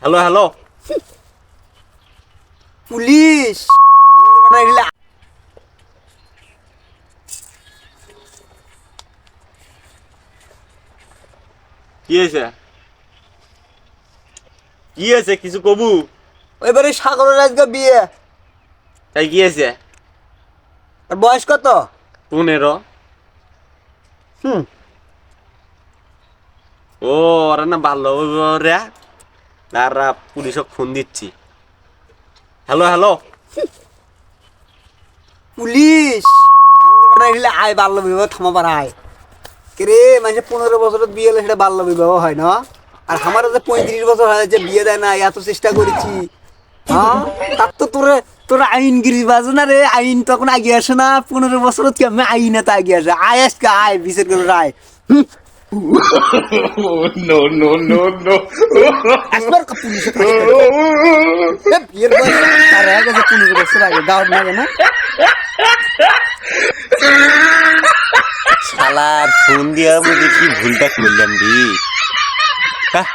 Hello hello police কি হয়েছে? কি হয়েছে কিছু কবু? ওইবারে সাগরের আজকে বিয়ে। তাই কি হয়েছে? আর বয়স কত? 15। হুম ও ওরা না ভালো রে, তারা পুলিশক ফোন দিচ্ছি। হ্যালো হ্যালো পুলিশ আয় বাল্য বিবাহ থামাবার আয় রে মানে 15 বছরের বিয়ে হলে সেটা বাল্য বিবাহ হয় না? আর আমার যে 35 বছর হয়েছে বিয়ে দেয় না, এত চেষ্টা করেছি। হ্যাঁ তার তো তোরা আইনগিরি বাজে না রে, আইন তখন আগে আসে না। 15 বছর কেমন আইন এত আগে আসে? আয় আজকে আয় বিচার করে আয়। No, no, no, no. একবার পুলিশে বিয়ের বয়স তার হয়ে গেছে 15 বছর আগে, গাওয়ার লাগে না? শালার ফোন দিয়া বুঝি কি ভুলটা করলাম রে। হ্যাঁ